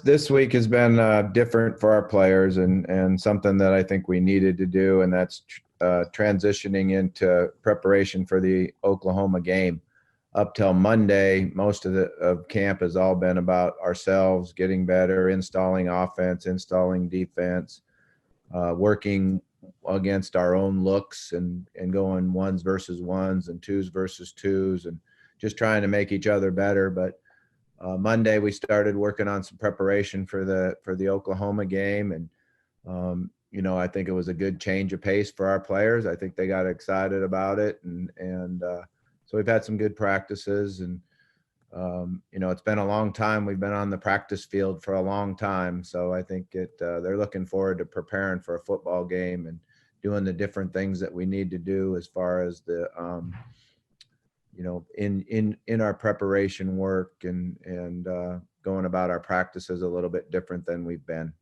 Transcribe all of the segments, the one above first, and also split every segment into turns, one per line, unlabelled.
This week has been different for our players and something that I think we needed to do, and that's transitioning into preparation for the Oklahoma game. Up till Monday, most of the of camp has all been about ourselves getting better, installing offense, installing defense, working against our own looks and going ones versus ones and twos versus twos and just trying to make each other better. But Monday we started working on some preparation for the Oklahoma game, and I think it was a good change of pace for our players. I think they got excited about it, and so we've had some good practices, and it's been a long time. We've been on the practice field for a long time, so I think they're looking forward to preparing for a football game and doing the different things that we need to do as far as the in our preparation work and going about our practices a little bit different than we've been.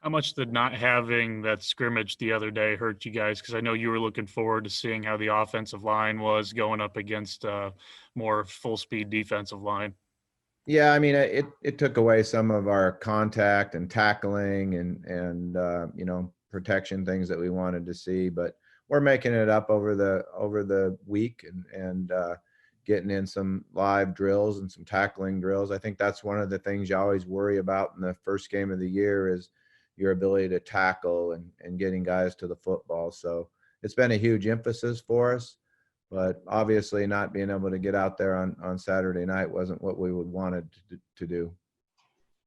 How much did not having that scrimmage the other day hurt you guys? Because I know you were looking forward to seeing how the offensive line was going up against more full-speed defensive line.
Yeah, I mean, it took away some of our contact and tackling and protection things that we wanted to see, but we're making it up over the week and getting in some live drills and some tackling drills. I think that's one of the things you always worry about in the first game of the year is your ability to tackle and getting guys to the football. So it's been a huge emphasis for us, but obviously not being able to get out there on Saturday night wasn't what we would wanted to do.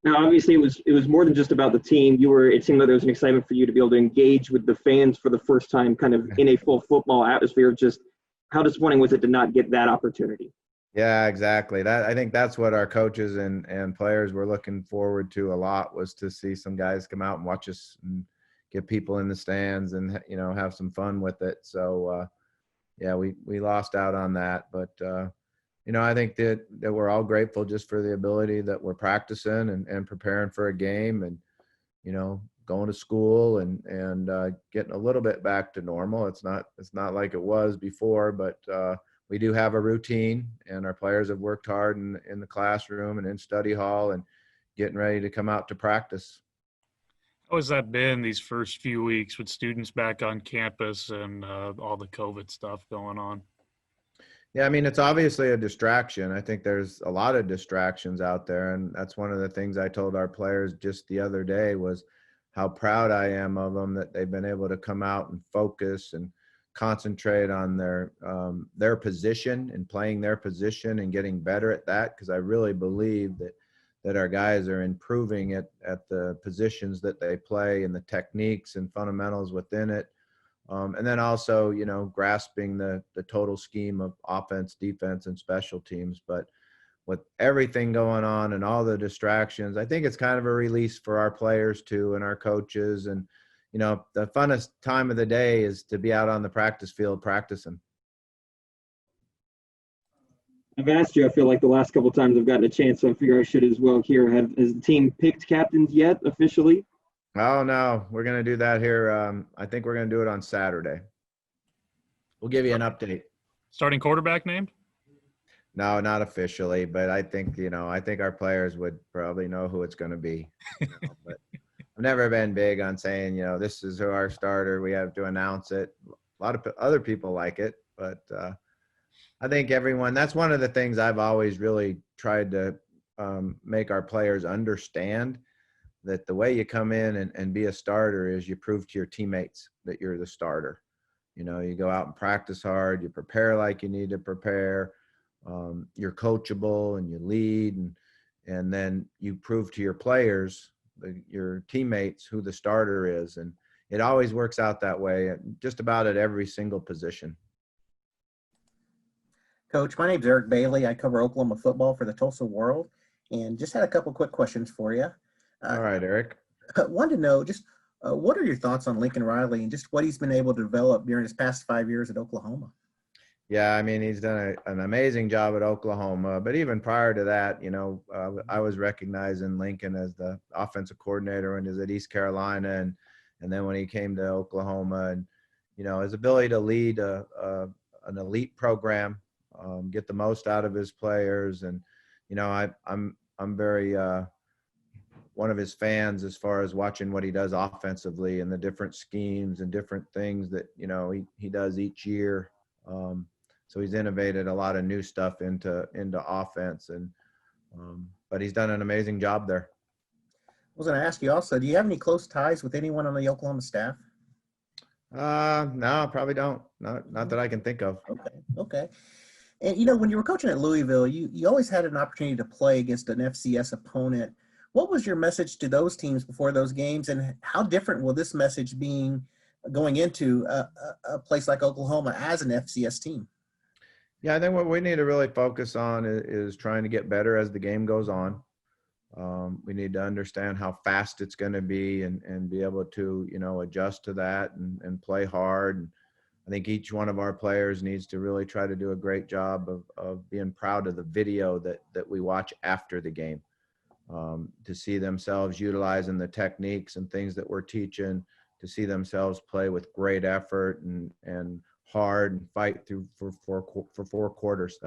Now, obviously, it was more than just about the team. It seemed like there was an excitement for you to be able to engage with the fans for the first time, kind of in a full football atmosphere. Just how disappointing was it to not get that opportunity?
Yeah, exactly. I think that's what our coaches and players were looking forward to a lot, was to see some guys come out and watch us and get people in the stands and have some fun with it. So yeah, we lost out on that, but I think that we're all grateful just for the ability that we're practicing and preparing for a game and, going to school and getting a little bit back to normal. It's not like it was before, but we do have a routine, and our players have worked hard in the classroom and in study hall and getting ready to come out to practice.
How has that been these first few weeks with students back on campus and all the COVID stuff going on?
Yeah, I mean, it's obviously a distraction. I think there's a lot of distractions out there, and that's one of the things I told our players just the other day was how proud I am of them that they've been able to come out and focus and concentrate on their position and playing their position and getting better at that, because I really believe that our guys are improving at the positions that they play and the techniques and fundamentals within it. And then also, grasping the total scheme of offense, defense, and special teams. But with everything going on and all the distractions, I think it's kind of a release for our players too and our coaches. And, the funnest time of the day is to be out on the practice field practicing.
I've asked you, I feel like the last couple of times I've gotten a chance, so I figure I should as well here. Has the team picked captains yet officially?
Oh, no, we're going to do that here. I think we're going to do it on Saturday. We'll give you an update.
Starting quarterback named?
No, not officially, but I think, I think our players would probably know who it's going to be. But I've never been big on saying, this is who our starter. We have to announce it. A lot of other people like it, but I think that's one of the things I've always really tried to make our players understand, that the way you come in and be a starter is you prove to your teammates that you're the starter. You go out and practice hard, you prepare like you need to prepare, you're coachable and you lead, and then you prove to your players, your teammates, who the starter is. And it always works out that way, just about at every single position.
Coach, my name's Eric Bailey. I cover Oklahoma football for the Tulsa World, and just had a couple quick questions for you.
All right, Eric.
Wanted to know just what are your thoughts on Lincoln Riley and just what he's been able to develop during his past 5 years at Oklahoma?
Yeah, I mean, he's done an amazing job at Oklahoma, but even prior to that, I was recognizing Lincoln as the offensive coordinator when he was at East Carolina, and then when he came to Oklahoma, and his ability to lead an elite program, get the most out of his players, and I'm I'm very one of his fans as far as watching what he does offensively and the different schemes and different things that, you know, he does each year. So he's innovated a lot of new stuff into offense, and but he's done an amazing job there.
I was going to ask you also, do you have any close ties with anyone on the Oklahoma staff?
No, probably don't. Not that I can think of.
Okay. And, you know, when you were coaching at Louisville, you always had an opportunity to play against an FCS opponent. What was your message to those teams before those games, and how different will this message be going into a place like Oklahoma as an FCS team?
Yeah, I think what we need to really focus on is trying to get better as the game goes on. We need to understand how fast it's going to be and be able to, you know, adjust to that and play hard. And I think each one of our players needs to really try to do a great job of being proud of the video that we watch after the game, to see themselves utilizing the techniques and things that we're teaching, to see themselves play with great effort and hard and fight through for four quarters.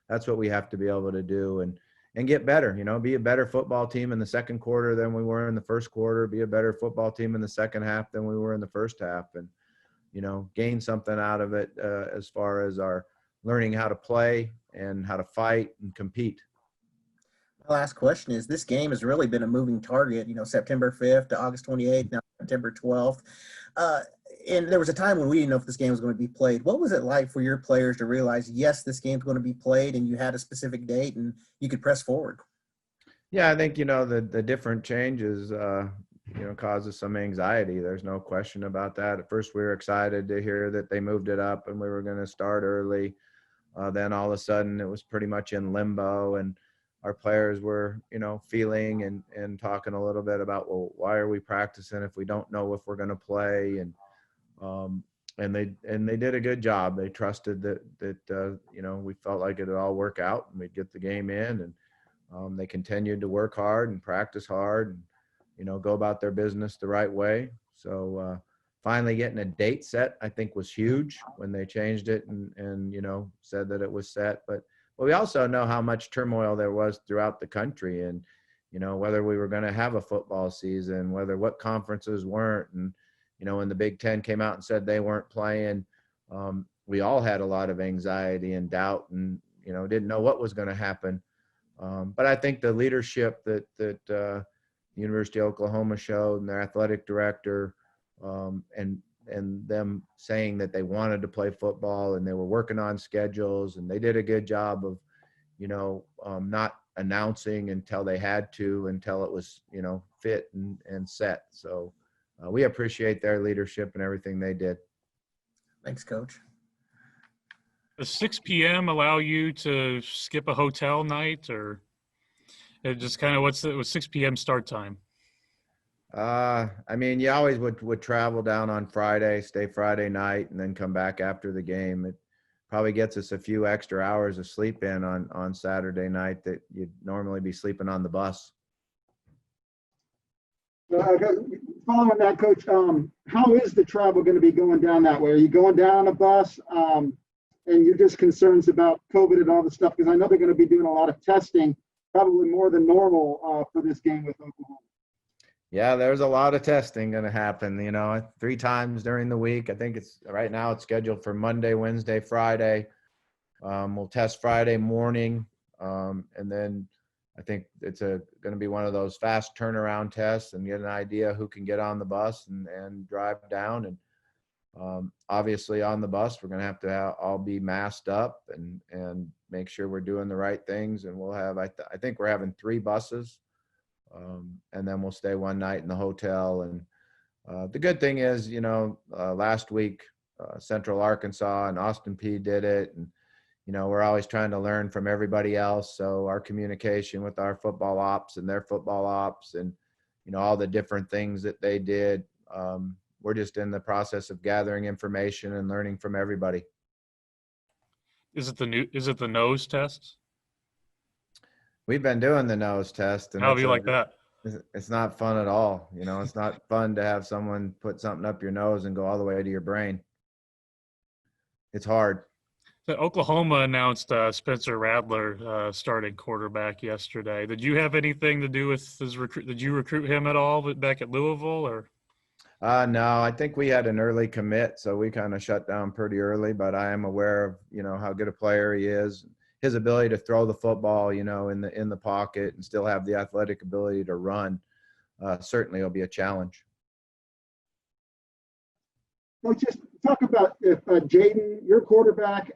That's what we have to be able to do and get better, you know, be a better football team in the second quarter than we were in the first quarter, be a better football team in the second half than we were in the first half, and, you know, gain something out of it as far as our learning how to play and how to fight and compete.
My last question is, this game has really been a moving target, you know, September 5th to August 28th, now September 12th. And there was a time when we didn't know if this game was going to be played. What was it like for your players to realize, yes, this game's going to be played, and you had a specific date and you could press forward?
Yeah, I think, you know, the different changes, you know, causes some anxiety. There's no question about that. At first, we were excited to hear that they moved it up and we were going to start early. Then all of a sudden, it was pretty much in limbo, and our players were, you know, feeling and talking a little bit about, well, why are we practicing if we don't know if we're going to play? And they did a good job. They trusted that you know, we felt like it'd all work out and we'd get the game in, and they continued to work hard and practice hard and, you know, go about their business the right way. So finally getting a date set, I think, was huge when they changed it and you know, said that it was set. But we also know how much turmoil there was throughout the country, and, you know, whether we were going to have a football season, what conferences weren't. And, you know, when the Big Ten came out and said they weren't playing, we all had a lot of anxiety and doubt and, you know, didn't know what was going to happen. But I think the leadership that University of Oklahoma showed, and their athletic director, and them saying that they wanted to play football and they were working on schedules, and they did a good job of, you know, not announcing until they had to, until it was, you know, fit and set. So we appreciate their leadership and everything they did.
Thanks, Coach.
Does 6 p.m. allow you to skip a hotel night, or it just kind of what's 6 p.m. start time?
I mean, you always would travel down on Friday, stay Friday night, and then come back after the game. It probably gets us a few extra hours of sleep in on Saturday night that you'd normally be sleeping on the bus.
Following that, Coach, how is the travel going to be going down that way? Are you going down on a bus, and you're just concerned about COVID and all this stuff? Because I know they're going to be doing a lot of testing, probably more than normal for this game with Oklahoma.
Yeah, there's a lot of testing going to happen, you know, 3 times during the week. I think right now it's scheduled for Monday, Wednesday, Friday. We'll test Friday morning, and then I think it's going to be one of those fast turnaround tests and get an idea who can get on the bus and drive down. And obviously on the bus, we're going to have to all be masked up and make sure we're doing the right things. And we'll have, I think we're having 3 buses, and then we'll stay one night in the hotel. And the good thing is, you know, last week, Central Arkansas and Austin Peay did it. And, you know, we're always trying to learn from everybody else. So our communication with our football ops and their football ops and, you know, all the different things that they did, we're just in the process of gathering information and learning from everybody.
Is it the nose test?
We've been doing the nose test. And
How do you like that?
It's not fun at all. You know, it's not fun to have someone put something up your nose and go all the way to your brain. It's hard.
So Oklahoma announced Spencer Rattler starting quarterback yesterday. Did you have anything to do with his recruit? Did you recruit him at all back at Louisville, or?
No, I think we had an early commit, so we kind of shut down pretty early, but I am aware of, how good a player he is, his ability to throw the football, in the pocket and still have the athletic ability to run. Certainly will be a challenge.
Well, just talk about if Jaden, your quarterback,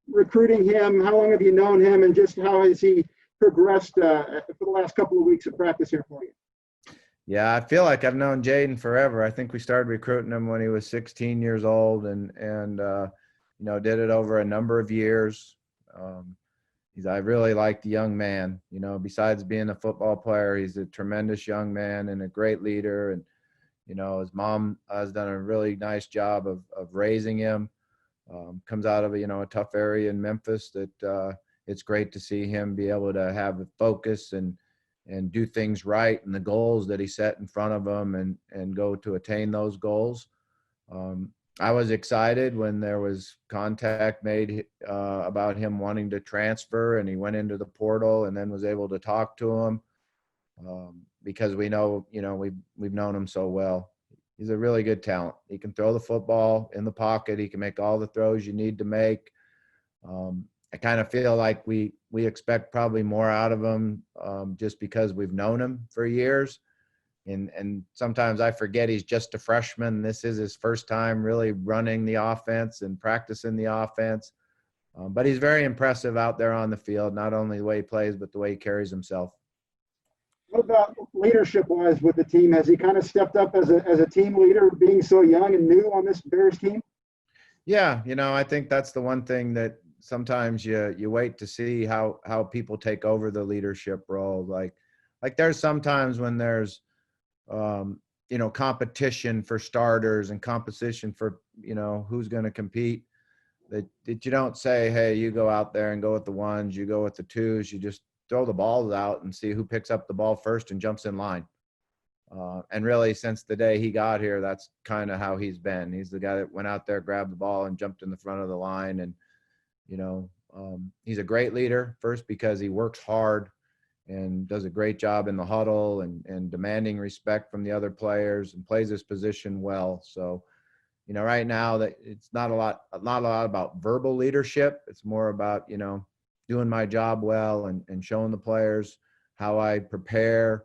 recruiting him, how long have you known him, and just how has he progressed for the last couple of weeks of practice here for you?
Yeah, I feel like I've known Jaden forever. I think we started recruiting him when he was 16 years old and did it over a number of years. I really like the young man. Besides being a football player, he's a tremendous young man and a great leader. And, his mom has done a really nice job of raising him. Comes out of a tough area in Memphis that it's great to see him be able to have a focus and do things right and the goals that he set in front of him and go to attain those goals. I was excited when there was contact made about him wanting to transfer, and he went into the portal and then was able to talk to him because we know, we've known him so well. He's a really good talent. He can throw the football in the pocket. He can make all the throws you need to make. I kind of feel like we expect probably more out of him just because we've known him for years. And sometimes I forget he's just a freshman. This is his first time really running the offense and practicing the offense. But he's very impressive out there on the field, not only the way he plays, but the way he carries himself.
What about leadership-wise with the team? Has he kind of stepped up as a team leader, being so young and new on this Bears team?
Yeah, I think that's the one thing that sometimes you wait to see how people take over the leadership role. Like there's sometimes when there's competition for starters and competition for who's going to compete, that you don't say, hey, you go out there and go with the ones, you go with the twos, you just throw the balls out and see who picks up the ball first and jumps in line. And really, since the day he got here, that's kind of how he's been. He's the guy that went out there, grabbed the ball, and jumped in the front of the line. And, he's a great leader, first because he works hard and does a great job in the huddle and demanding respect from the other players and plays his position well. So, right now that it's not a lot about verbal leadership. It's more about, doing my job well and showing the players how I prepare.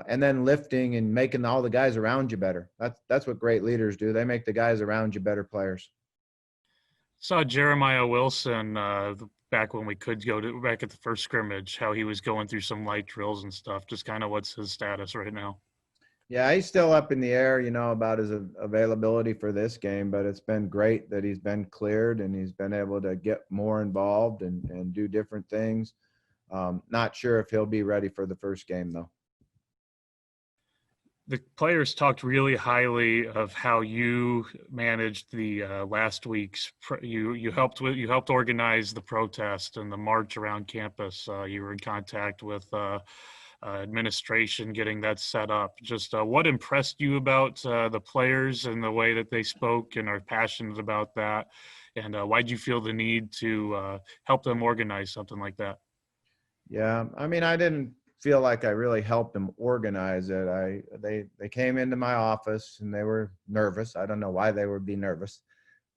And then lifting and making all the guys around you better. That's what great leaders do. They make the guys around you better players.
Saw Jeremiah Wilson back when we could go back at the first scrimmage, how he was going through some light drills and stuff. Just kind of what's his status right now?
Yeah, he's still up in the air, about his availability for this game, but it's been great that he's been cleared and he's been able to get more involved and do different things. Not sure if he'll be ready for the first game, though.
The players talked really highly of how you managed the last week's. You helped organize the protest and the march around campus. You were in contact with administration, getting that set up. Just what impressed you about the players and the way that they spoke and are passionate about that, and why did you feel the need to help them organize something like that?
Yeah, I mean, I didn't feel like I really helped them organize it. They came into my office and they were nervous. I don't know why they would be nervous,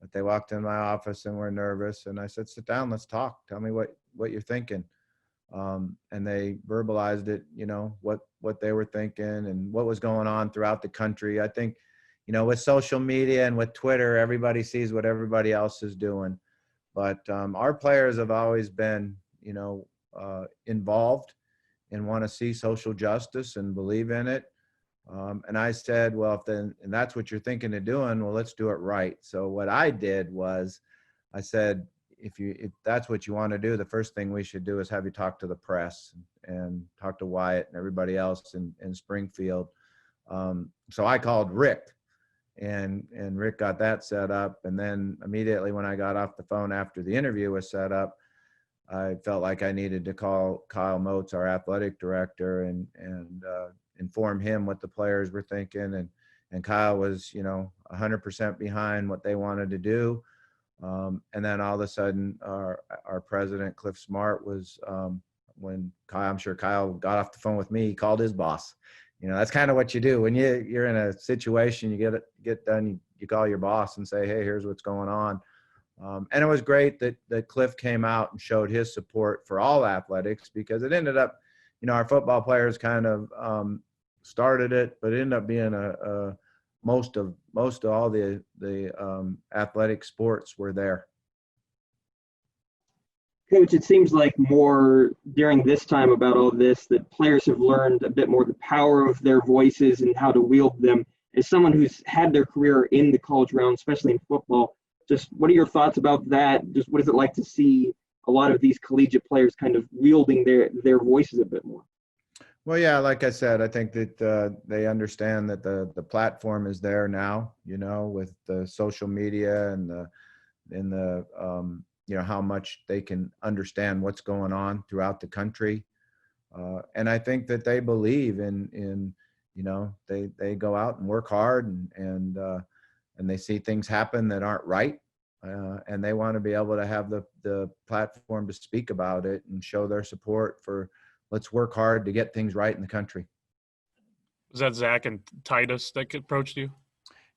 but they walked in my office and were nervous. And I said, sit down, let's talk. Tell me what you're thinking. And they verbalized it, what they were thinking and what was going on throughout the country. I think, with social media and with Twitter, everybody sees what everybody else is doing. But our players have always been, involved and want to see social justice and believe in it. And I said, well, and that's what you're thinking of doing, well, let's do it right. So what I did was I said, if that's what you want to do, the first thing we should do is have you talk to the press and talk to Wyatt and everybody else in Springfield. So I called Rick and Rick got that set up. And then immediately when I got off the phone after the interview was set up, I felt like I needed to call Kyle Motes, our athletic director, and inform him what the players were thinking. And Kyle was, 100% behind what they wanted to do. And then all of a sudden, our president, Cliff Smart, was when Kyle, I'm sure Kyle got off the phone with me, he called his boss. That's kind of what you do when you're in a situation. You get done, you call your boss and say, hey, here's what's going on. And it was great that Cliff came out and showed his support for all athletics, because it ended up, our football players kind of started it, but it ended up being most of all the athletic sports were there.
Coach, it seems like more during this time about all this that players have learned a bit more the power of their voices and how to wield them. As someone who's had their career in the college round, especially in football, just what are your thoughts about that? Just what is it like to see a lot of these collegiate players kind of wielding their voices a bit more?
Well, yeah, like I said, I think that they understand that the platform is there now, with the social media and the how much they can understand what's going on throughout the country. And I think that they believe in they go out and work hard and they see things happen that aren't right. And they want to be able to have the platform to speak about it and show their support for let's work hard to get things right in the country.
Was that Zach and Titus that approached you?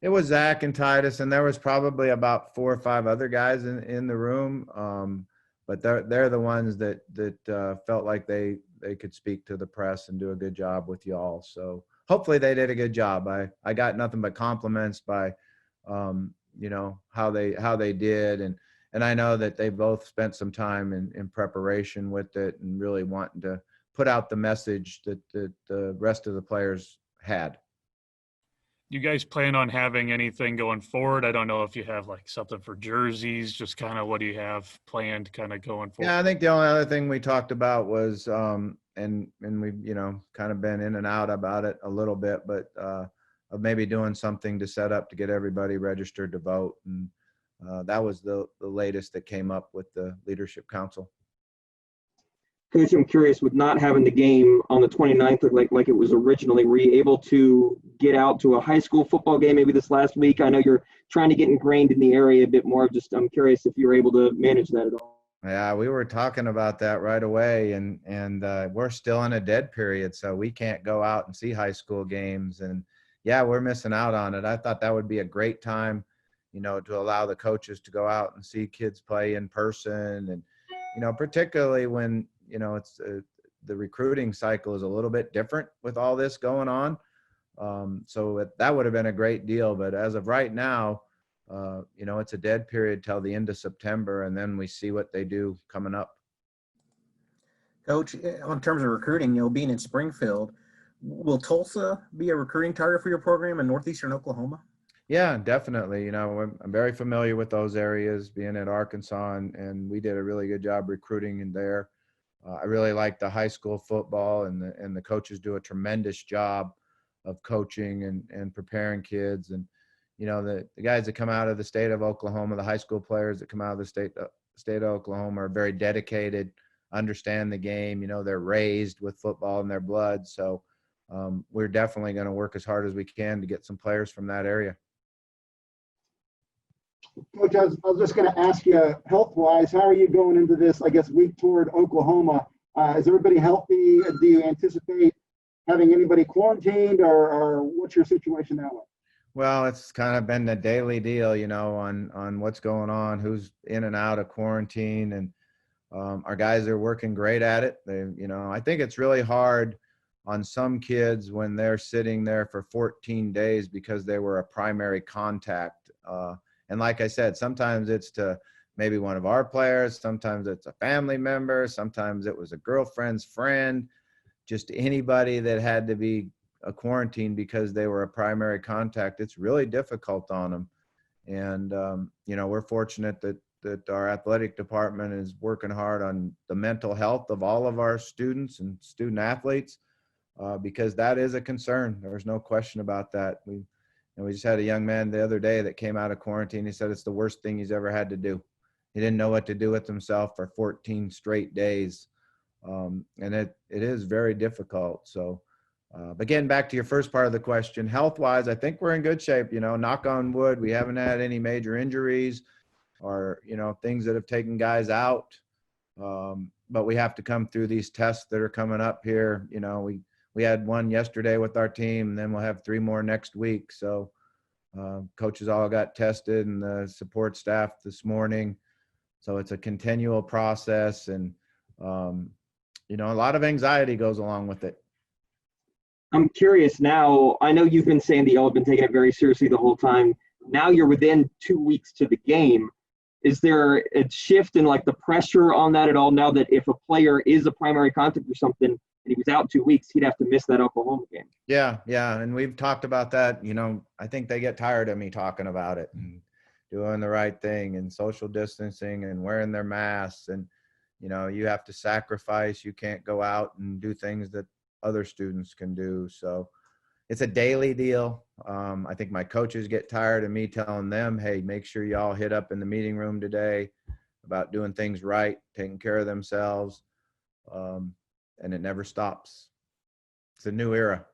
It was Zach and Titus, and there was probably about 4 or 5 other guys in the room. But they're the ones that felt like they could speak to the press and do a good job with y'all. So hopefully they did a good job. I got nothing but compliments by, how they did. And I know that they both spent some time in preparation with it and really wanting to put out the message that the rest of the players had.
You guys plan on having anything going forward? I don't know if you have like something for jerseys, just kind of what do you have planned kind of going forward?
Yeah, I think the only other thing we talked about was, and we've, kind of been in and out about it a little bit, but of maybe doing something to set up to get everybody registered to vote. And that was the latest that came up with the Leadership Council.
Coach, I'm curious, with not having the game on the 29th like it was originally, were you able to get out to a high school football game maybe this last week? I know you're trying to get ingrained in the area a bit more. I'm curious if you were able to manage that at all.
Yeah, we were talking about that right away, and we're still in a dead period, so we can't go out and see high school games. And yeah, we're missing out on it. I thought that would be a great time, to allow the coaches to go out and see kids play in person, and particularly when it's the recruiting cycle is a little bit different with all this going on. So that would have been a great deal. But as of right now, it's a dead period till the end of September, and then we see what they do coming up.
Coach, in terms of recruiting, being in Springfield, will Tulsa be a recruiting target for your program in northeastern Oklahoma?
Yeah, definitely. I'm very familiar with those areas, being at Arkansas, and we did a really good job recruiting in there. I really like the high school football, and the coaches do a tremendous job of coaching and preparing kids. And the guys that come out of the state of Oklahoma, the high school players that come out of the state of Oklahoma are very dedicated, understand the game. They're raised with football in their blood. So we're definitely going to work as hard as we can to get some players from that area.
Coach, I was just going to ask you, health-wise, how are you going into this, I guess, week toward Oklahoma? Is everybody healthy? Do you anticipate having anybody quarantined, or what's your situation that way?
Well, it's kind of been the daily deal, on what's going on, who's in and out of quarantine, and our guys are working great at it. I think it's really hard on some kids when they're sitting there for 14 days because they were a primary contact. And like I said, sometimes it's to maybe one of our players, sometimes it's a family member, sometimes it was a girlfriend's friend, just anybody that had to be a quarantine because they were a primary contact. It's really difficult on them. And, we're fortunate that our athletic department is working hard on the mental health of all of our students and student athletes, because that is a concern. There's no question about that. We just had a young man the other day that came out of quarantine. He said it's the worst thing he's ever had to do. He didn't know what to do with himself for 14 straight days. And it is very difficult. So, but getting back to your first part of the question, health-wise, I think we're in good shape. Knock on wood, we haven't had any major injuries. or, things that have taken guys out. But we have to come through these tests that are coming up here. We had one yesterday with our team, and then we'll have 3 more next week. So coaches all got tested, and the support staff this morning. So it's a continual process, and a lot of anxiety goes along with it.
I'm curious now. I know you've been saying that y'all have been taking it very seriously the whole time. Now you're within 2 weeks to the game. Is there a shift in like the pressure on that at all? Now that if a player is a primary contact or something, and he was out 2 weeks, he'd have to miss that Oklahoma game.
Yeah. And we've talked about that. I think they get tired of me talking about it and doing the right thing and social distancing and wearing their masks. And, you have to sacrifice. You can't go out and do things that other students can do. So it's a daily deal. I think my coaches get tired of me telling them, hey, make sure y'all hit up in the meeting room today about doing things right, taking care of themselves. And it never stops. It's a new era.